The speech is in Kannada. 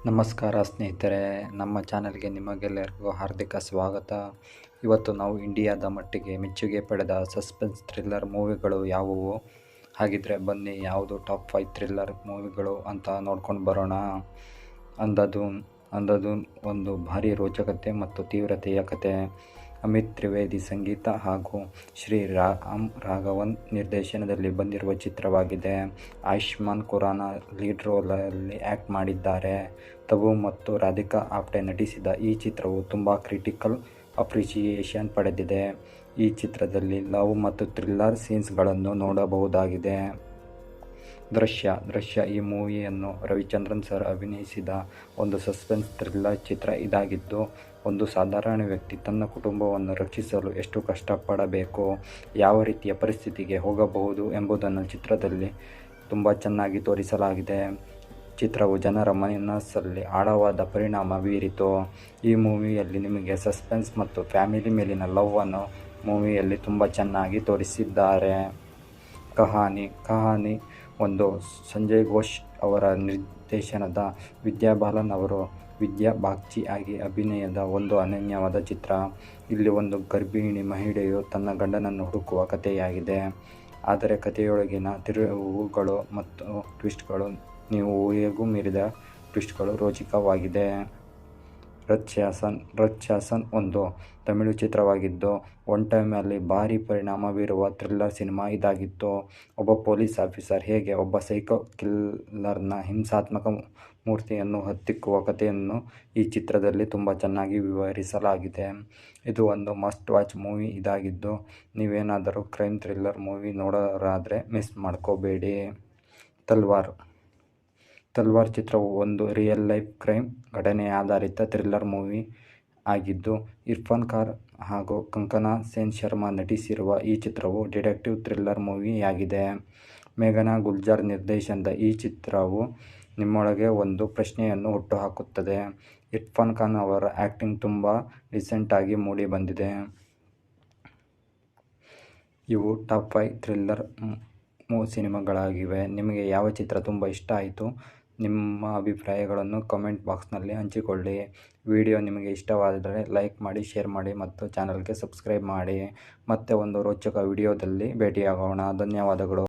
ನಮಸ್ಕಾರ ಸ್ನೇಹಿತರೆ, ನಮ್ಮ ಚಾನಲ್ಗೆ ನಿಮಗೆಲ್ಲರಿಗೂ ಹಾರ್ದಿಕ ಸ್ವಾಗತ. ಇವತ್ತು ನಾವು ಇಂಡಿಯಾದ ಮಟ್ಟಿಗೆ ಮೆಚ್ಚುಗೆ ಪಡೆದ ಸಸ್ಪೆನ್ಸ್ ಥ್ರಿಲ್ಲರ್ ಮೂವಿಗಳು ಯಾವುವು, ಹಾಗಿದ್ರೆ ಬನ್ನಿ ಯಾವುದು ಟಾಪ್ 5 ಥ್ರಿಲ್ಲರ್ ಮೂವಿಗಳು ಅಂತ ನೋಡ್ಕೊಂಡು ಬರೋಣ. ಅಂಧಾಧುನ್ ಒಂದು ಭಾರಿ ರೋಚಕತೆ ಮತ್ತು ತೀವ್ರತೆಯ ಕತೆ. ಅಮಿತ್ ತ್ರಿವೇದಿ ಸಂಗೀತ ಹಾಗೂ ಶ್ರೀ ರಾಮ್ ರಾಘವನ್ ನಿರ್ದೇಶನದಲ್ಲಿ ಬಂದಿರುವ ಚಿತ್ರವಾಗಿದೆ. ಆಯುಷ್ಮಾನ್ ಖುರಾನಾ ಲೀಡ್ ರೋಲಲ್ಲಿ ಆ್ಯಕ್ಟ್ ಮಾಡಿದ್ದಾರೆ. ತಬು ಮತ್ತು ರಾಧಿಕಾ ಆಪ್ಟೆ ನಟಿಸಿದ ಈ ಚಿತ್ರವು ತುಂಬ ಕ್ರಿಟಿಕಲ್ ಅಪ್ರಿಸಿಯೇಷನ್ ಪಡೆದಿದೆ. ಈ ಚಿತ್ರದಲ್ಲಿ ಲವ್ ಮತ್ತು ಥ್ರಿಲ್ಲರ್ ಸೀನ್ಸ್ಗಳನ್ನು ನೋಡಬಹುದಾಗಿದೆ. ದೃಶ್ಯ ಈ ಮೂವಿಯನ್ನು ರವಿಚಂದ್ರನ್ ಸರ್ ಅಭಿನಯಿಸಿದ ಒಂದು ಸಸ್ಪೆನ್ಸ್ ಥ್ರಿಲ್ಲರ್ ಚಿತ್ರ ಇದಾಗಿದ್ದು, ಒಂದು ಸಾಧಾರಣ ವ್ಯಕ್ತಿ ತನ್ನ ಕುಟುಂಬವನ್ನು ರಕ್ಷಿಸಲು ಎಷ್ಟು ಕಷ್ಟಪಡಬೇಕು, ಯಾವ ರೀತಿಯ ಪರಿಸ್ಥಿತಿಗೆ ಹೋಗಬಹುದು ಎಂಬುದನ್ನು ಚಿತ್ರದಲ್ಲಿ ತುಂಬ ಚೆನ್ನಾಗಿ ತೋರಿಸಲಾಗಿದೆ. ಚಿತ್ರವು ಜನರ ಮನಸ್ಸಲ್ಲಿ ಆಳವಾದ ಪರಿಣಾಮ ಬೀರಿತು. ಈ ಮೂವಿಯಲ್ಲಿ ನಿಮಗೆ ಸಸ್ಪೆನ್ಸ್ ಮತ್ತು ಫ್ಯಾಮಿಲಿ ಮೇಲಿನ ಲವ್ ಅನ್ನು ಮೂವಿಯಲ್ಲಿ ತುಂಬ ಚೆನ್ನಾಗಿ ತೋರಿಸಿದ್ದಾರೆ. ಕಹಾನಿ ಒಂದು ಸಂಜಯ್ ಘೋಷ್ ಅವರ ನಿರ್ದೇಶನದ, ವಿದ್ಯಾ ಬಾಲನ್ ಅವರು ವಿದ್ಯಾ ಬಾಗ್ಚಿ ಆಗಿ ಅಭಿನಯದ ಒಂದು ಅನನ್ಯವಾದ ಚಿತ್ರ. ಇಲ್ಲಿ ಒಂದು ಗರ್ಭಿಣಿ ಮಹಿಳೆಯು ತನ್ನ ಗಂಡನನ್ನು ಹುಡುಕುವ ಕಥೆಯಾಗಿದೆ. ಆದರೆ ಕಥೆಯೊಳಗಿನ ತಿರುವುಗಳು ಮತ್ತು ಟ್ವಿಸ್ಟ್ಗಳು, ನೀವು ಊಹೆಗೂ ಮೀರಿದ ಟ್ವಿಸ್ಟ್ಗಳು ರೋಚಕವಾಗಿದೆ. ರಥ್ ಶಾಸನ್ ಒಂದು ತಮಿಳು ಚಿತ್ರವಾಗಿದ್ದು, ಒನ್ ಟೈಮಲ್ಲಿ ಭಾರಿ ಪರಿಣಾಮ ಬೀರುವ ಥ್ರಿಲ್ಲರ್ ಸಿನಿಮಾ ಇದಾಗಿತ್ತು. ಒಬ್ಬ ಪೊಲೀಸ್ ಆಫೀಸರ್ ಹೇಗೆ ಒಬ್ಬ ಸೈಕೋ ಕಿಲ್ಲರ್ನ ಹಿಂಸಾತ್ಮಕ ಮೂರ್ತಿಯನ್ನು ಹತ್ತಿಕ್ಕುವ ಕಥೆಯನ್ನು ಈ ಚಿತ್ರದಲ್ಲಿ ತುಂಬ ಚೆನ್ನಾಗಿ ವಿವರಿಸಲಾಗಿದೆ. ಇದು ಒಂದು ಮಸ್ಟ್ ವಾಚ್ ಮೂವಿ ಇದಾಗಿದ್ದು, ನೀವೇನಾದರೂ ಕ್ರೈಮ್ ಥ್ರಿಲ್ಲರ್ ಮೂವಿ ನೋಡೋರಾದರೆ ಮಿಸ್ ಮಾಡ್ಕೋಬೇಡಿ. ತಲ್ವಾರ್ ಚಿತ್ರವು ಒಂದು ರಿಯಲ್ ಲೈಫ್ ಕ್ರೈಮ್ ಘಟನೆ ಆಧಾರಿತ ಥ್ರಿಲ್ಲರ್ ಮೂವಿ ಆಗಿದ್ದು, ಇರ್ಫಾನ್ ಖಾನ್ ಹಾಗೂ ಕಂಗನಾ ಸೇನ್ ಶರ್ಮಾ ನಟಿಸಿರುವ ಈ ಚಿತ್ರವು ಡಿಟೆಕ್ಟಿವ್ ಥ್ರಿಲ್ಲರ್ ಮೂವಿಯಾಗಿದೆ. ಮೇಘನಾ ಗುಲ್ಜಾರ್ ನಿರ್ದೇಶನದ ಈ ಚಿತ್ರವು ನಿಮ್ಮೊಳಗೆ ಒಂದು ಪ್ರಶ್ನೆಯನ್ನು ಹುಟ್ಟುಹಾಕುತ್ತದೆ. ಇರ್ಫಾನ್ ಖಾನ್ ಅವರ ಆ್ಯಕ್ಟಿಂಗ್ ತುಂಬ ಡಿಸೆಂಟಾಗಿ ಮೂಡಿ ಬಂದಿದೆ. ಇವು ಟಾಪ್ 5 ಥ್ರಿಲ್ಲರ್ ಸಿನಿಮಾಗಳಾಗಿವೆ. ನಿಮಗೆ ಯಾವ ಚಿತ್ರ ತುಂಬ ಇಷ್ಟ ಆಯಿತು? ನಿಮ್ಮ ಅಭಿಪ್ರಾಯಗಳನ್ನು ಕಮೆಂಟ್ ಬಾಕ್ಸ್ನಲ್ಲಿ ಹಂಚಿಕೊಳ್ಳಿ. ವಿಡಿಯೋ ನಿಮಗೆ ಇಷ್ಟವಾದರೆ ಲೈಕ್ ಮಾಡಿ, ಶೇರ್ ಮಾಡಿ ಮತ್ತು ಚಾನಲ್ಗೆ ಸಬ್ಸ್ಕ್ರೈಬ್ ಮಾಡಿ. ಮತ್ತೆ ಒಂದು ರೋಚಕ ವಿಡಿಯೋದಲ್ಲಿ ಭೇಟಿಯಾಗೋಣ. ಧನ್ಯವಾದಗಳು.